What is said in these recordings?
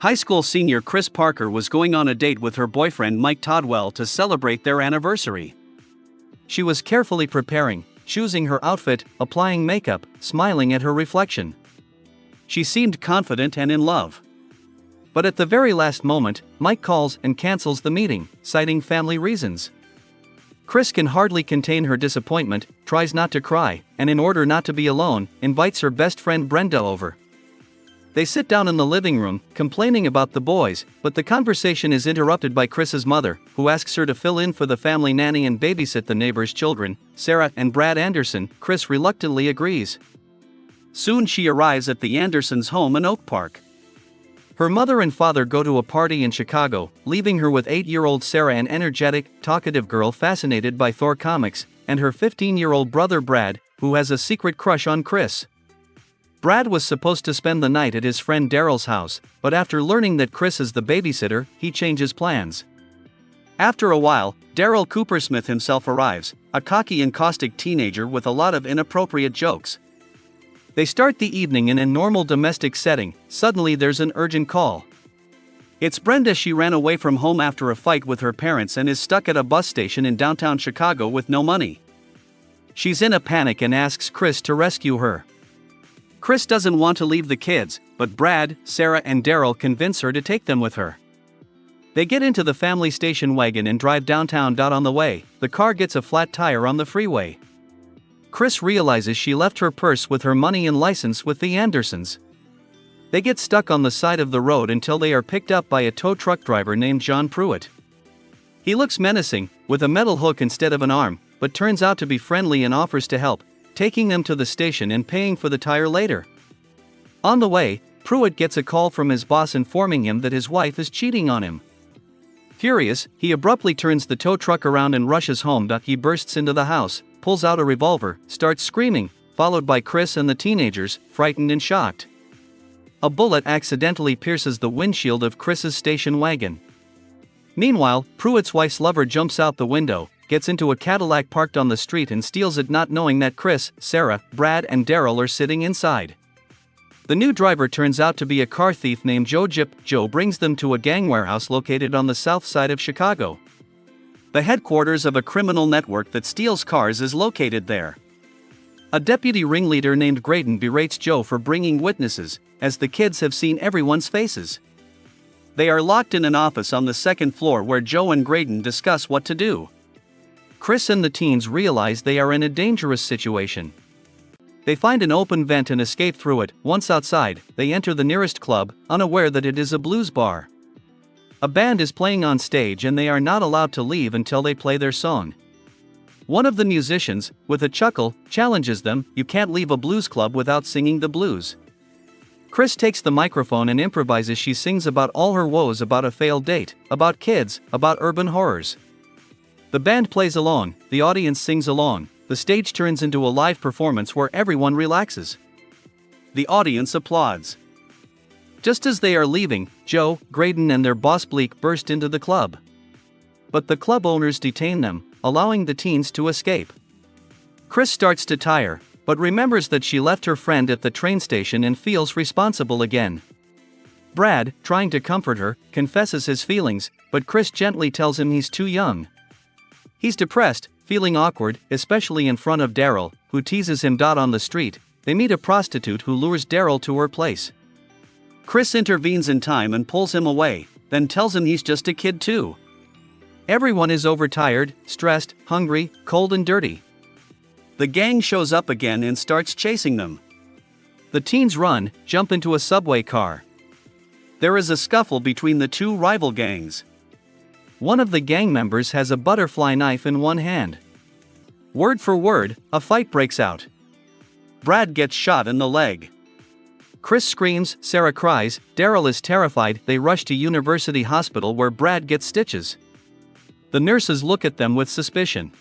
High school senior Chris Parker was going on a date with her boyfriend Mike Todwell to celebrate their anniversary. She was carefully preparing, choosing her outfit, applying makeup, smiling at her reflection. She seemed confident and in love. But at the very last moment, Mike calls and cancels the meeting, citing family reasons. Chris can hardly contain her disappointment, tries not to cry, and in order not to be alone, invites her best friend Brenda over. They sit down in the living room, complaining about the boys, but the conversation is interrupted by Chris's mother, who asks her to fill in for the family nanny and babysit the neighbor's children, Sarah and Brad Anderson. Chris reluctantly agrees. Soon she arrives at the Andersons' home in Oak Park. Her mother and father go to a party in Chicago, leaving her with 8-year-old Sarah, an energetic, talkative girl fascinated by Thor comics, and her 15-year-old brother Brad, who has a secret crush on Chris. Brad was supposed to spend the night at his friend Daryl's house, but after learning that Chris is the babysitter, he changes plans. After a while, Daryl Coopersmith himself arrives, a cocky and caustic teenager with a lot of inappropriate jokes. They start the evening in a normal domestic setting. Suddenly there's an urgent call. It's Brenda. She ran away from home after a fight with her parents and is stuck at a bus station in downtown Chicago with no money. She's in a panic and asks Chris to rescue her. Chris doesn't want to leave the kids, but Brad, Sarah and Daryl convince her to take them with her. They get into the family station wagon and drive downtown. On the way, the car gets a flat tire on the freeway. Chris realizes she left her purse with her money and license with the Andersons. They get stuck on the side of the road until they are picked up by a tow truck driver named John Pruitt. He looks menacing, with a metal hook instead of an arm, but turns out to be friendly and offers to help, taking them to the station and paying for the tire later. On the way, Pruitt gets a call from his boss informing him that his wife is cheating on him. Furious, he abruptly turns the tow truck around and rushes home. He bursts into the house, pulls out a revolver, starts screaming, followed by Chris and the teenagers, frightened and shocked. A bullet accidentally pierces the windshield of Chris's station wagon. Meanwhile, Pruitt's wife's lover jumps out the window, gets into a Cadillac parked on the street and steals it, not knowing that Chris, Sarah, Brad and Daryl are sitting inside. The new driver turns out to be a car thief named Joe. Joe brings them to a gang warehouse located on the south side of Chicago. The headquarters of a criminal network that steals cars is located there. A deputy ringleader named Graydon berates Joe for bringing witnesses, as the kids have seen everyone's faces. They are locked in an office on the second floor where Joe and Graydon discuss what to do. Chris and the teens realize they are in a dangerous situation. They find an open vent and escape through it. Once outside, they enter the nearest club, unaware that it is a blues bar. A band is playing on stage and they are not allowed to leave until they play their song. One of the musicians, with a chuckle, challenges them, "You can't leave a blues club without singing the blues." Chris takes the microphone and improvises. She sings about all her woes, about a failed date, about kids, about urban horrors. The band plays along, the audience sings along, the stage turns into a live performance where everyone relaxes. The audience applauds. Just as they are leaving, Joe, Graydon and their boss Bleak burst into the club. But the club owners detain them, allowing the teens to escape. Chris starts to tire, but remembers that she left her friend at the train station and feels responsible again. Brad, trying to comfort her, confesses his feelings, but Chris gently tells him he's too young. He's depressed, feeling awkward, especially in front of Daryl, who teases him. On the street, they meet a prostitute who lures Daryl to her place. Chris intervenes in time and pulls him away, then tells him he's just a kid too. Everyone is overtired, stressed, hungry, cold and dirty. The gang shows up again and starts chasing them. The teens run, jump into a subway car. There is a scuffle between the two rival gangs. One of the gang members has a butterfly knife in one hand. Word for word, a fight breaks out. Brad gets shot in the leg. Chris screams, Sarah cries, Daryl is terrified. They rush to University Hospital where Brad gets stitches. The nurses look at them with suspicion.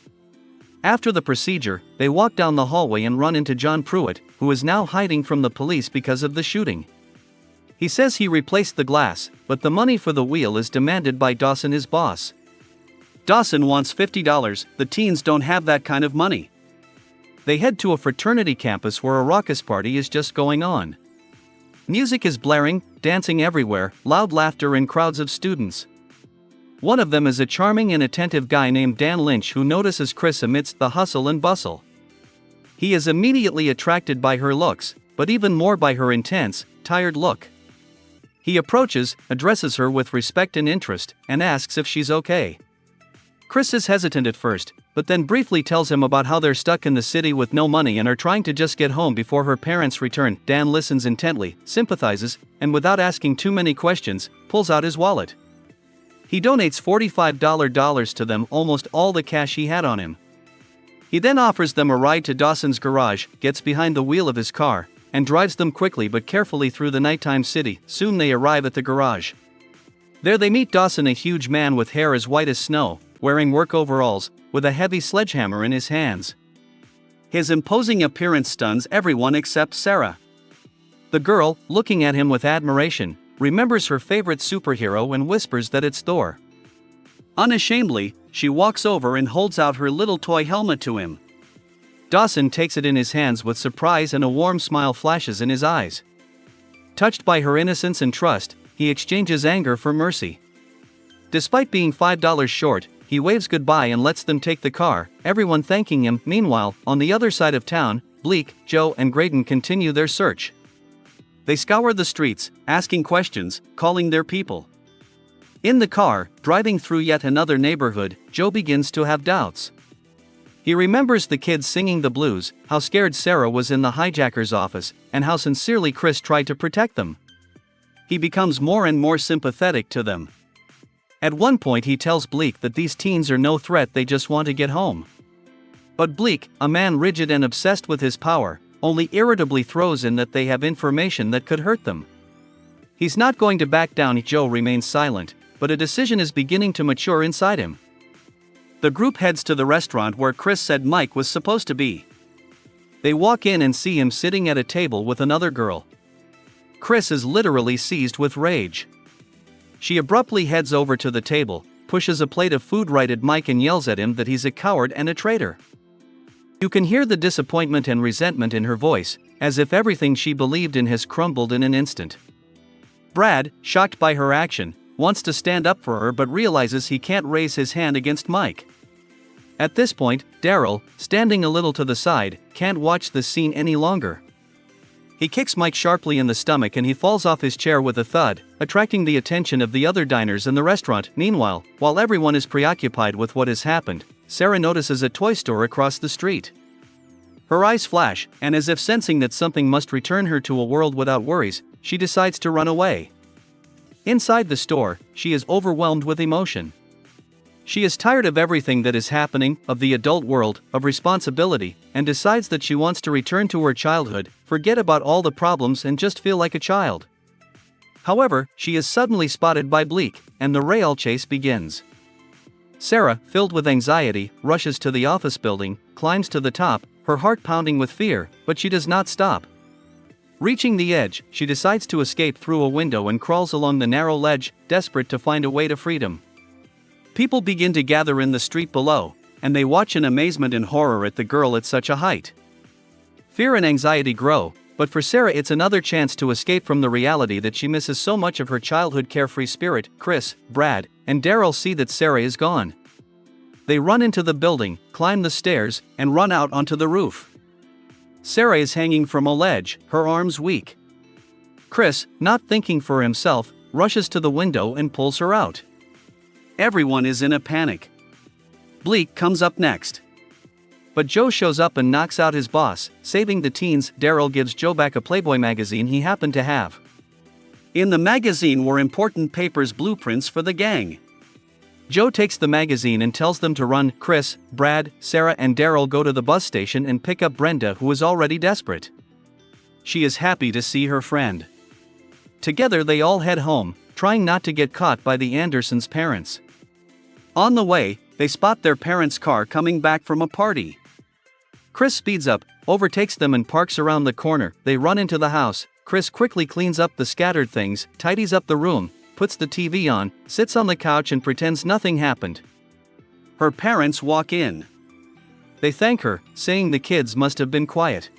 After the procedure, they walk down the hallway and run into John Pruitt, who is now hiding from the police because of the shooting. He says he replaced the glass, but the money for the wheel is demanded by Dawson, his boss. Dawson wants $50, the teens don't have that kind of money. They head to a fraternity campus where a raucous party is just going on. Music is blaring, dancing everywhere, loud laughter and crowds of students. One of them is a charming and attentive guy named Dan Lynch who notices Chris amidst the hustle and bustle. He is immediately attracted by her looks, but even more by her intense, tired look. He approaches, addresses her with respect and interest, and asks if she's okay. Chris is hesitant at first, but then briefly tells him about how they're stuck in the city with no money and are trying to just get home before her parents return. Dan listens intently, sympathizes, and without asking too many questions, pulls out his wallet. He donates $45 to them, almost all the cash he had on him. He then offers them a ride to Dawson's garage, gets behind the wheel of his car, and drives them quickly but carefully through the nighttime city. Soon they arrive at the garage. There they meet Dawson, a huge man with hair as white as snow, wearing work overalls, with a heavy sledgehammer in his hands. His imposing appearance stuns everyone except Sarah. The girl, looking at him with admiration, remembers her favorite superhero and whispers that it's Thor. Unashamedly, she walks over and holds out her little toy helmet to him. Dawson takes it in his hands with surprise and a warm smile flashes in his eyes. Touched by her innocence and trust, he exchanges anger for mercy. Despite being $5 short, he waves goodbye and lets them take the car, everyone thanking him. Meanwhile, on the other side of town, Bleak, Joe, and Graydon continue their search. They scour the streets, asking questions, calling their people. In the car, driving through yet another neighborhood, Joe begins to have doubts. He remembers the kids singing the blues, how scared Sarah was in the hijackers' office, and how sincerely Chris tried to protect them. He becomes more and more sympathetic to them. At one point he tells Bleak that these teens are no threat, they just want to get home. But Bleak, a man rigid and obsessed with his power, only irritably throws in that they have information that could hurt them. He's not going to back down. Joe remains silent, but a decision is beginning to mature inside him. The group heads to the restaurant where Chris said Mike was supposed to be. They walk in and see him sitting at a table with another girl. Chris is literally seized with rage. She abruptly heads over to the table, pushes a plate of food right at Mike and yells at him that he's a coward and a traitor. You can hear the disappointment and resentment in her voice, as if everything she believed in has crumbled in an instant. Brad, shocked by her action, wants to stand up for her but realizes he can't raise his hand against Mike. At this point, Daryl, standing a little to the side, can't watch the scene any longer. He kicks Mike sharply in the stomach and he falls off his chair with a thud, attracting the attention of the other diners in the restaurant. Meanwhile, while everyone is preoccupied with what has happened, Sarah notices a toy store across the street. Her eyes flash, and as if sensing that something must return her to a world without worries, she decides to run away. Inside the store, she is overwhelmed with emotion. She is tired of everything that is happening, of the adult world, of responsibility, and decides that she wants to return to her childhood, forget about all the problems and just feel like a child. However, she is suddenly spotted by Bleak, and the rail chase begins. Sarah, filled with anxiety, rushes to the office building, climbs to the top, her heart pounding with fear, but she does not stop. Reaching the edge, she decides to escape through a window and crawls along the narrow ledge, desperate to find a way to freedom. People begin to gather in the street below, and they watch in amazement and horror at the girl at such a height. Fear and anxiety grow, but for Sarah it's another chance to escape from the reality that she misses so much of her childhood carefree spirit. Chris, Brad, and Daryl see that Sarah is gone. They run into the building, climb the stairs, and run out onto the roof. Sarah is hanging from a ledge, her arms weak. Chris, not thinking for himself, rushes to the window and pulls her out. Everyone is in a panic. Bleak comes up next. But Joe shows up and knocks out his boss, saving the teens. Daryl gives Joe back a Playboy magazine he happened to have. In the magazine were important papers, blueprints for the gang. Joe takes the magazine and tells them to run. Chris, Brad, Sarah and Daryl go to the bus station and pick up Brenda, who is already desperate. She is happy to see her friend. Together they all head home, trying not to get caught by the Andersons' parents. On the way, they spot their parents' car coming back from a party. Chris speeds up, overtakes them and parks around the corner. They run into the house. Chris quickly cleans up the scattered things, tidies up the room, puts the TV on, sits on the couch and pretends nothing happened. Her parents walk in. They thank her, saying the kids must have been quiet.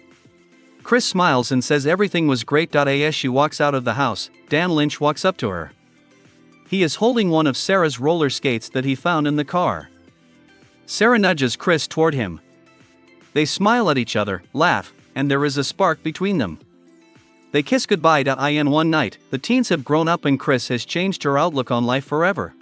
Chris smiles and says everything was great. As she walks out of the house, Dan Lynch walks up to her. He is holding one of Sarah's roller skates that he found in the car. Sarah nudges Chris toward him. They smile at each other, laugh, and there is a spark between them. They kiss goodbye. In one night, the teens have grown up and Chris has changed her outlook on life forever.